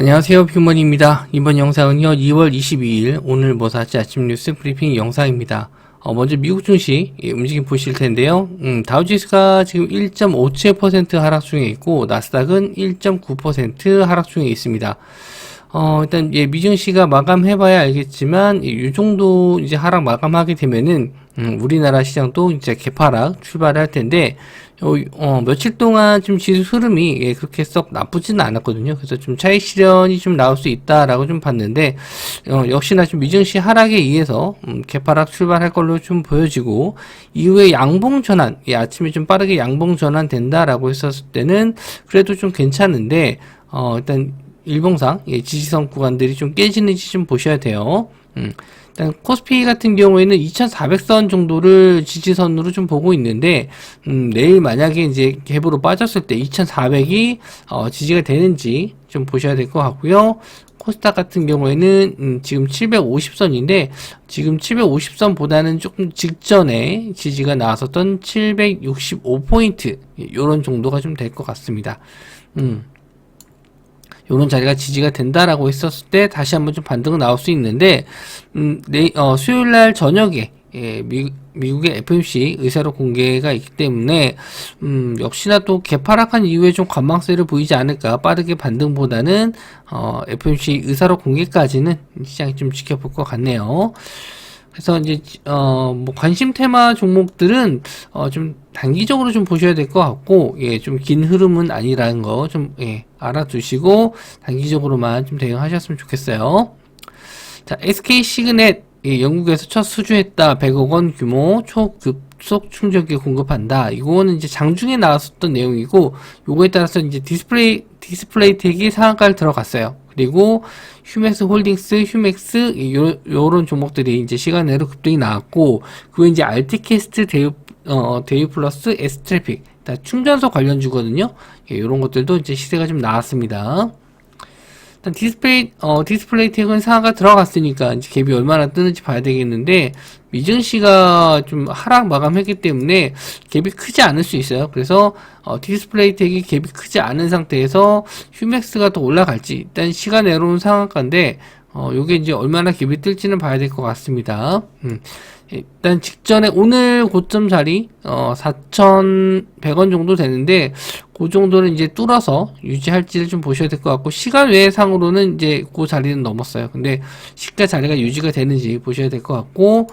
안녕하세요, 뷰먼입니다. 이번 영상은요 2월 22일 오늘 뭐 샀지 아침 뉴스 브리핑 영상입니다. 먼저 미국 증시 움직임 보실 텐데요. 다우지수가 지금 1.57% 하락 중에 있고 나스닥은 1.9% 하락 중에 있습니다. 일단 미증시가 마감해봐야 알겠지만 이 정도 이제 하락 마감하게 되면은 우리나라 시장도 이제 개파락 출발할 텐데 며칠 동안 좀 지수 흐름이 그렇게 썩 나쁘지는 않았거든요. 그래서 좀 차익 실현이 좀 나올 수 있다라고 좀 봤는데 역시나 좀 미증시 하락에 의해서 개파락 출발할 걸로 좀 보여지고 이후에 양봉 전환, 아침에 좀 빠르게 양봉 전환 된다라고 했었을 때는 그래도 좀 괜찮은데 일단 일봉상 지지선 구간들이 좀 깨지는지 좀 보셔야 돼요. 일단 코스피 같은 경우에는 2400선 정도를 지지선으로 좀 보고 있는데 내일 만약에 이제 갭으로 빠졌을 때 2400이 지지가 되는지 좀 보셔야 될 것 같고요. 코스닥 같은 경우에는 지금 750선인데 지금 750선보다는 조금 직전에 지지가 나왔었던 765포인트 요런 정도가 좀 될 것 같습니다. 요런 자리가 지지가 된다라고 했었을 때 다시 한번 좀 반등은 나올 수 있는데 수요일날 저녁에 미국의 FOMC 의사로 공개가 있기 때문에 역시나 또 개파락한 이후에 좀 관망세를 보이지 않을까. 빠르게 반등보다는 FOMC 의사로 공개까지는 시장이 좀 지켜볼 것 같네요. 그래서 이제 뭐 관심 테마 종목들은 좀 단기적으로 좀 보셔야 될 것 같고 좀 긴 흐름은 아니라는 거 좀 알아두시고 단기적으로만 좀 대응하셨으면 좋겠어요. 자, SK 시그넷 영국에서 첫 수주했다. 100억 원 규모 초급속 충전기 공급한다. 이거는 이제 장중에 나왔었던 내용이고 요거에 따라서 이제 디스플레이텍이 상한가를 들어갔어요. 그리고 휴맥스 홀딩스, 휴맥스 요런 종목들이 이제 시간 내로 급등이 나왔고 그리고 이제 알티캐스트 대유 플러스 S트래픽 다 충전소 관련주거든요. 요런 것들도 이제 시세가 좀 나왔습니다. 일단 디스플레이텍은 상한가 들어갔으니까 이제 갭이 얼마나 뜨는지 봐야 되겠는데 미증시가 좀 하락 마감했기 때문에 갭이 크지 않을 수 있어요. 그래서 디스플레이텍이 갭이 크지 않은 상태에서 휴맥스가 더 올라갈지 일단 시간 내로운 상한가인데 요게 이제 얼마나 갭이 뜰지는 봐야 될 것 같습니다. 일단 직전에 오늘 고점 자리 4,100원 정도 되는데 그 정도는 이제 뚫어서 유지할지를 좀 보셔야 될 것 같고 시간 외상으로는 이제 그 자리는 넘었어요. 근데 시가 자리가 유지가 되는지 보셔야 될 것 같고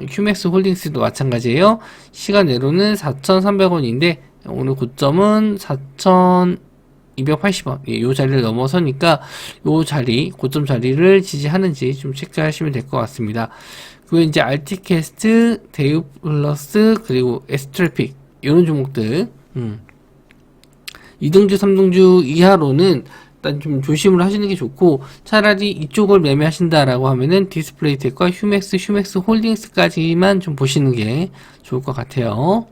휴맥스 홀딩스도 마찬가지예요. 시간 외로는 4,300원인데 오늘 고점은 4,280원 요 자리를 넘어서니까 요 자리 고점 자리를 지지하는지 좀 체크하시면 될 것 같습니다. 그리고 이제 알티캐스트, 대유 플러스 그리고 S트래픽 이런 종목들 2등주, 3등주 이하로는 일단 좀 조심을 하시는 게 좋고 차라리 이쪽을 매매하신다라고 하면은 디스플레이텍과 휴맥스 홀딩스까지만 좀 보시는 게 좋을 것 같아요.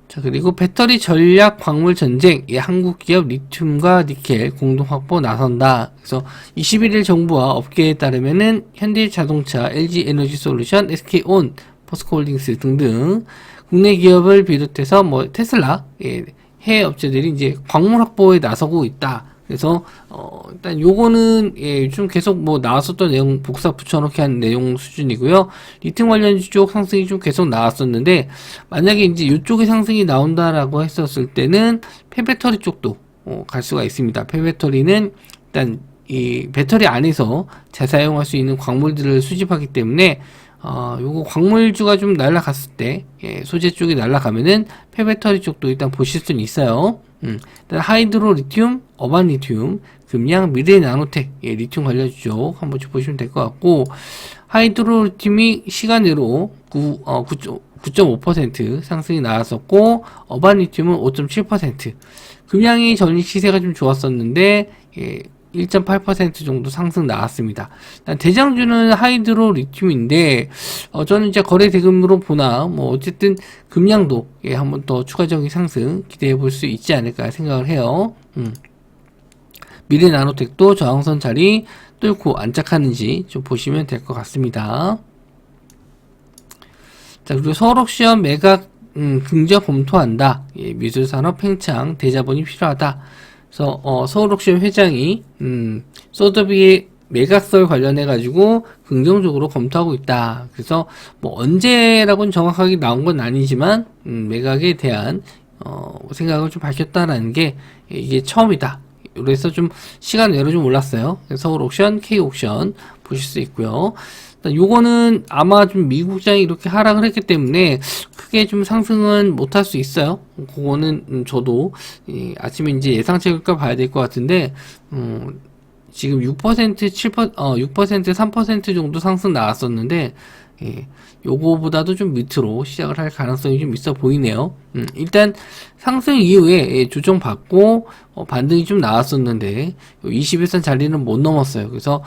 자, 그리고 배터리 전략 광물 전쟁, 한국 기업 리튬과 니켈 공동 확보 나선다. 그래서 21일 정부와 업계에 따르면은 현대자동차, LG에너지솔루션, SK온, 포스코홀딩스 등등 국내 기업을 비롯해서 뭐 테슬라, 해외 업체들이 이제 광물 확보에 나서고 있다. 그래서 일단 요거는 좀 계속 뭐 나왔었던 내용 복사 붙여넣기 한 내용 수준이고요. 리튬 관련주 쪽 상승이 좀 계속 나왔었는데 만약에 이제 이쪽에 상승이 나온다라고 했었을 때는 폐배터리 쪽도 갈 수가 있습니다. 폐배터리는 일단 이 배터리 안에서 재사용할 수 있는 광물들을 수집하기 때문에 요거 광물주가 좀 날아갔을 때 소재 쪽이 날아가면은 폐배터리 쪽도 일단 보실 수는 있어요. 일단 하이드로 리튬, 어반 리튬, 금양, 미래 나노텍 리튬 관련주 쪽 한번 보시면 될 것 같고 하이드로 리튬이 시간으로 9.5% 상승이 나왔었고 어반 리튬은 5.7% 금양이 전일 시세가 좀 좋았었는데 1.8% 정도 상승 나왔습니다. 대장주는 하이드로 리튬인데 저는 이제 거래 대금으로 보나 뭐 어쨌든 금량도 한번 더 추가적인 상승 기대해 볼 수 있지 않을까 생각을 해요. 미래 나노텍도 저항선 자리 뚫고 안착하는지 좀 보시면 될 것 같습니다. 자, 그리고 서울옥시원 매각 긍정 검토한다. 미술산업 팽창 대자본이 필요하다. 그래서 서울옥션 회장이 소더비의 매각설 관련해 가지고 긍정적으로 검토하고 있다. 그래서 뭐 언제라고는 정확하게 나온 건 아니지만 매각에 대한 생각을 좀 밝혔다라는 게 이게 처음이다. 그래서 좀 시간 외로 좀 올랐어요. 서울옥션, K옥션 보실 수 있고요. 요거는 아마 좀 미국장이 이렇게 하락을 했기 때문에 크게 좀 상승은 못할 수 있어요. 그거는 저도 아침에 이제 예상치가 봐야 될 것 같은데 지금 6%, 7%, 6%, 3% 정도 상승 나왔었는데 요거보다도 좀 밑으로 시작을 할 가능성이 좀 있어 보이네요. 일단 상승 이후에 조정받고 반등이 좀 나왔었는데 21선 자리는 못 넘었어요. 그래서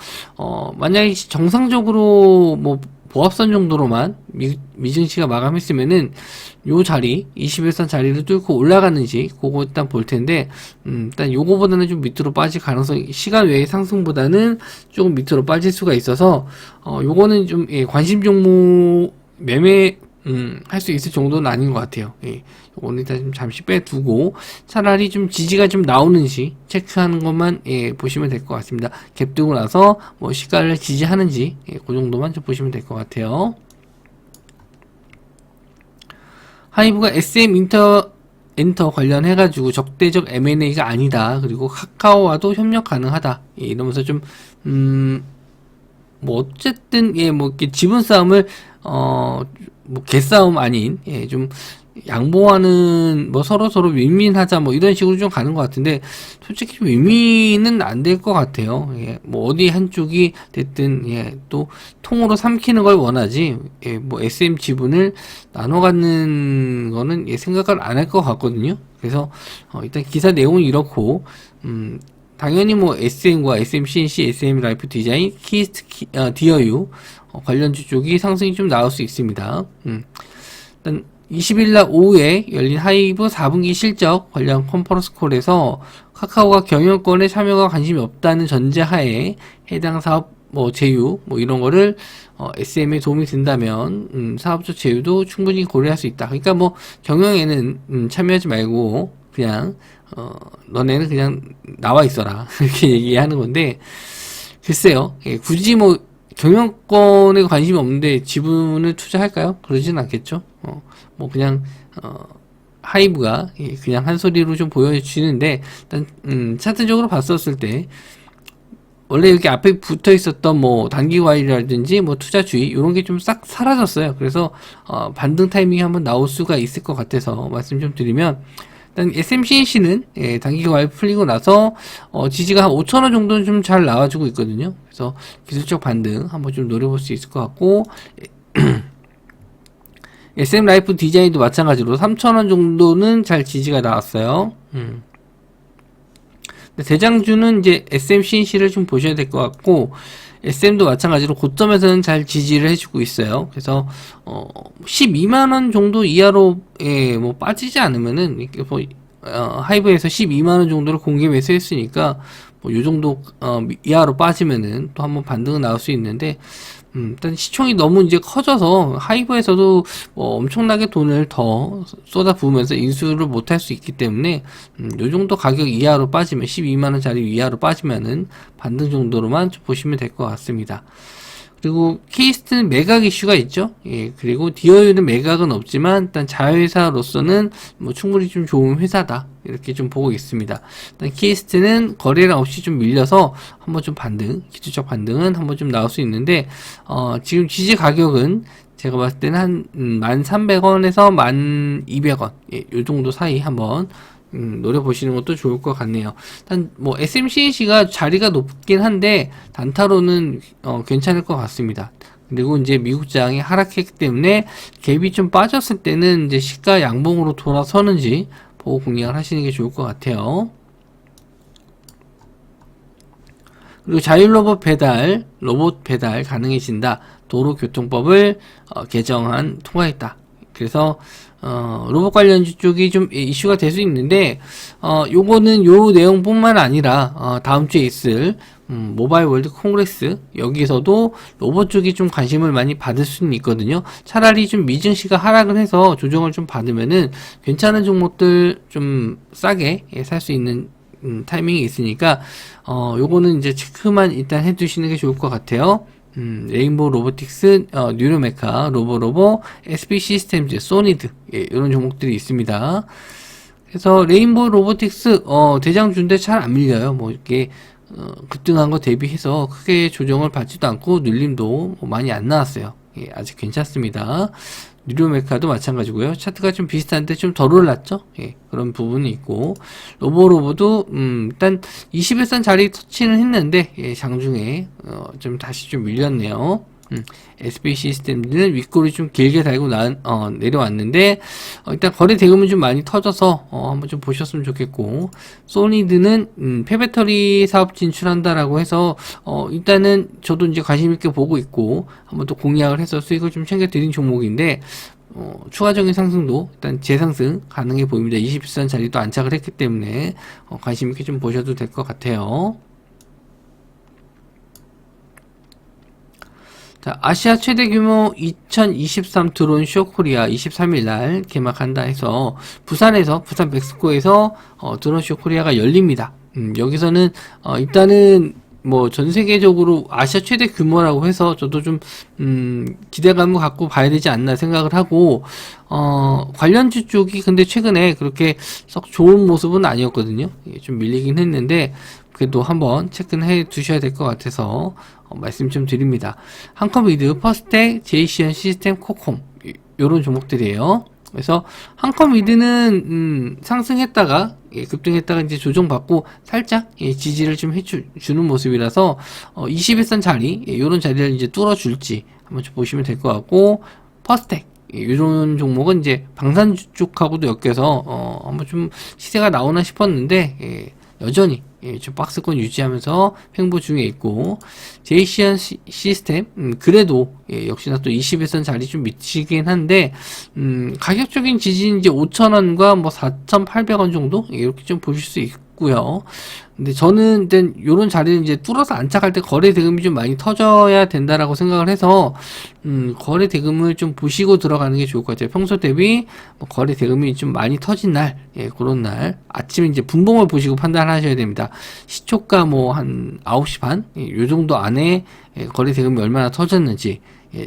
만약에 정상적으로 뭐 보합선 정도로만 미증시가 마감했으면은 요 자리 21선 자리를 뚫고 올라가는지 그거 일단 볼 텐데 일단 요거보다는 좀 밑으로 빠질 가능성이 시간 외의 상승보다는 조금 밑으로 빠질 수가 있어서 요거는 좀 관심 종목 매매 할 수 있을 정도는 아닌 것 같아요. 요거는 일단 좀 잠시 빼두고 차라리 좀 지지가 좀 나오는지 체크하는 것만 보시면 될 것 같습니다. 갭 뜨고 나서 뭐 시가를 지지하는지 그 정도만 좀 보시면 될 것 같아요. 하이브가 SM 엔터 관련해가지고 적대적 M&A가 아니다. 그리고 카카오와도 협력 가능하다. 이러면서 좀 뭐 어쨌든 뭐 이렇게 지분 싸움을 뭐 개싸움 아닌 좀 양보하는 뭐 서로 윈윈하자 뭐 이런 식으로 좀 가는 것 같은데 솔직히 윈윈은 안 될 것 같아요. 뭐 어디 한쪽이 됐든 또 통으로 삼키는 걸 원하지 뭐 SM 지분을 나눠 갖는 거는 생각을 안 할 것 같거든요. 그래서 일단 기사 내용은 이렇고 당연히 뭐 SM과 SMCNC, SM 라이프 디자인, 키스트, 디어유 관련주 쪽이 상승이 좀 나올 수 있습니다. 일단 20일날 오후에 열린 하이브 4분기 실적 관련 컨퍼런스 콜에서 카카오가 경영권에 참여가 관심이 없다는 전제하에 해당 사업 뭐 제휴 뭐 이런 거를 SM에 도움이 된다면 사업적 제휴도 충분히 고려할 수 있다. 그러니까 뭐 경영에는 참여하지 말고 그냥 너네는 그냥 나와 있어라 이렇게 얘기하는 건데 글쎄요. 굳이 뭐 경영권에 관심이 없는데 지분을 투자할까요? 그러진 않겠죠. 뭐 그냥 하이브가 그냥 한 소리로 좀 보여주는데 일단 차트적으로 봤었을 때 원래 여기 앞에 붙어 있었던 뭐 단기 과일이라든지 뭐 투자주의 이런 게 좀 싹 사라졌어요. 그래서 반등 타이밍이 한번 나올 수가 있을 것 같아서 말씀 좀 드리면 일단 SMCNC는 단기 과일 풀리고 나서 지지가 한 5,000원 정도는 좀 잘 나와주고 있거든요. 그래서 기술적 반등 한번 좀 노려볼 수 있을 것 같고 SM 라이프 디자인도 마찬가지로 3,000원 정도는 잘 지지가 나왔어요. 대장주는 이제 SMCNC를 좀 보셔야 될 것 같고 SM도 마찬가지로 고점에서는 잘 지지를 해주고 있어요. 그래서 12만원 정도 이하로 뭐 빠지지 않으면은 이렇게 뭐 하이브에서 12만원 정도를 공개 매수했으니까 뭐 요 정도 이하로 빠지면은 또 한번 반등은 나올 수 있는데 일단 시총이 너무 이제 커져서 하이브에서도 뭐 엄청나게 돈을 더 쏟아 부으면서 인수를 못할 수 있기 때문에 요 정도 가격 이하로 빠지면 12만원짜리 이하로 빠지면은 반등 정도로만 좀 보시면 될 것 같습니다. 그리고 케이스트는 매각 이슈가 있죠. 그리고 디어유는 매각은 없지만 일단 자회사로서는 뭐 충분히 좀 좋은 회사다 이렇게 좀 보고 있습니다. 일단 케이스트는 거래량 없이 좀 밀려서 한번 좀 반등, 기술적 반등은 한번 좀 나올 수 있는데 지금 지지 가격은 제가 봤을 때는 한 1,300원에서 1,200원 요 정도 사이 한번 노려보시는 것도 좋을 것 같네요. 일단 뭐 SMCNC가 자리가 높긴 한데 단타로는 괜찮을 것 같습니다. 그리고 이제 미국장이 하락했기 때문에 갭이 좀 빠졌을 때는 이제 시가 양봉으로 돌아서는지 보고 공략을 하시는 게 좋을 것 같아요. 그리고 자율로봇 배달 가능해진다. 도로교통법을 개정안 통과했다. 그래서 로봇 관련주 쪽이 좀 이슈가 될 수 있는데 요거는 요 내용뿐만 아니라 다음 주에 있을 모바일 월드 콩그레스 여기서도 로봇 쪽이 좀 관심을 많이 받을 수는 있거든요. 차라리 좀 미증시가 하락을 해서 조정을 좀 받으면은 괜찮은 종목들 좀 싸게 살 수 있는 타이밍이 있으니까 요거는 이제 체크만 일단 해두시는 게 좋을 것 같아요. 레인보우 로보틱스, 뉴로메카, 로보로보, SB 시스템즈, 소니드, 예, 이런 종목들이 있습니다. 그래서 레인보우 로보틱스 대장주인데 잘 안 밀려요. 뭐 이렇게 급등한 거 대비해서 크게 조정을 받지도 않고 눌림도 뭐 많이 안 나왔어요. 예, 아직 괜찮습니다. 뉴로메카도 마찬가지고요. 차트가 좀 비슷한데 좀 덜 올랐죠. 예, 그런 부분이 있고 로보로보도 일단 21선 자리 터치는 했는데 예, 장중에 좀 다시 좀 밀렸네요. SB 시스템들은 윗골이 좀 길게 달고 내려왔는데 일단 거래 대금은 좀 많이 터져서 한번 좀 보셨으면 좋겠고, 소니드는 폐배터리 사업 진출한다라고 해서 일단은 저도 이제 관심 있게 보고 있고 한번 또 공략을 해서 수익을 좀 챙겨드린 종목인데 추가적인 상승도 일단 재상승 가능해 보입니다. 21선 자리도 안착을 했기 때문에 관심 있게 좀 보셔도 될 것 같아요. 자, 아시아 최대 규모 2023 드론 쇼 코리아 23일 날 개막한다 해서 부산 백스코에서 드론 쇼 코리아가 열립니다. 여기서는 일단은 뭐 전 세계적으로 아시아 최대 규모라고 해서 저도 좀 기대감을 갖고 봐야 되지 않나 생각을 하고, 관련주 쪽이 근데 최근에 그렇게 썩 좋은 모습은 아니었거든요. 좀 밀리긴 했는데 그래도 한번 체크는 해 두셔야 될 것 같아서 말씀 좀 드립니다. 한컴위드, 퍼스텍, 제이시언 시스템, 코콤 요런 종목들이에요. 그래서 한컴위드는 상승했다가 급등했다가 이제 조정받고 살짝 지지를 좀 해주는 모습이라서 21선 자리 요런 자리를 이제 뚫어줄지 한번 좀 보시면 될 것 같고, 퍼스텍 이런 종목은 이제 방산 쪽하고도 엮여서 한번 좀 시세가 나오나 싶었는데 여전히 좀 박스권 유지하면서 횡보 중에 있고, 제이시언 시스템 그래도 역시나 또 21선 자리 좀 미치긴 한데 가격적인 지지는 이제 5,000원과 뭐 4,800원 정도 이렇게 좀 보실 수 있고요. 근데 저는 일단 요런 자리를 이제 뚫어서 안착할 때 거래 대금이 좀 많이 터져야 된다라고 생각을 해서 거래 대금을 좀 보시고 들어가는 게 좋을 것 같아요. 평소 대비 뭐 거래 대금이 좀 많이 터진 날, 그런 날 아침에 이제 분봉을 보시고 판단하셔야 됩니다. 시초가 뭐 한 9시 반 요 정도 안에 거래 대금이 얼마나 터졌는지,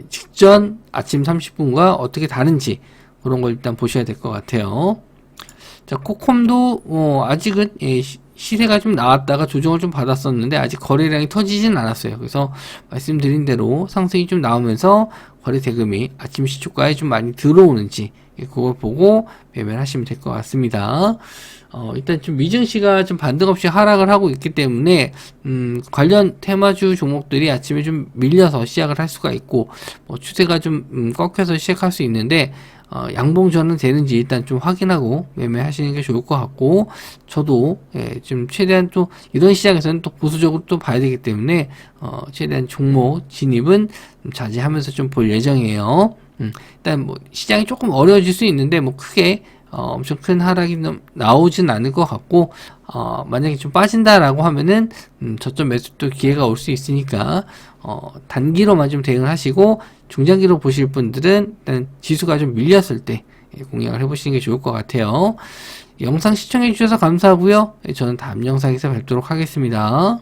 직전 아침 30분과 어떻게 다른지 그런 걸 일단 보셔야 될 것 같아요. 자, 코콤도 아직은 시세가 좀 나왔다가 조정을 좀 받았었는데 아직 거래량이 터지진 않았어요. 그래서 말씀드린 대로 상승이 좀 나오면서 거래 대금이 아침 시초가에 좀 많이 들어오는지 그걸 보고 매매를 하시면 될 것 같습니다. 일단 좀 미증시가 좀 반등 없이 하락을 하고 있기 때문에 관련 테마주 종목들이 아침에 좀 밀려서 시작을 할 수가 있고, 뭐 추세가 좀 꺾여서 시작할 수 있는데 양봉전은 되는지 일단 좀 확인하고 매매하시는 게 좋을 것 같고, 저도 좀 최대한 또 이런 시장에서는 또 보수적으로 또 봐야 되기 때문에 최대한 종목 진입은 자제하면서 좀 볼 예정이에요. 일단 뭐 시장이 조금 어려워질 수 있는데 뭐 크게 엄청 큰 하락이 나오진 않을 것 같고, 만약에 좀 빠진다라고 하면은 저점 매수도 기회가 올 수 있으니까 단기로만 좀 대응을 하시고, 중장기로 보실 분들은 일단 지수가 좀 밀렸을 때 공략을 해보시는 게 좋을 것 같아요. 영상 시청해 주셔서 감사하고요. 저는 다음 영상에서 뵙도록 하겠습니다.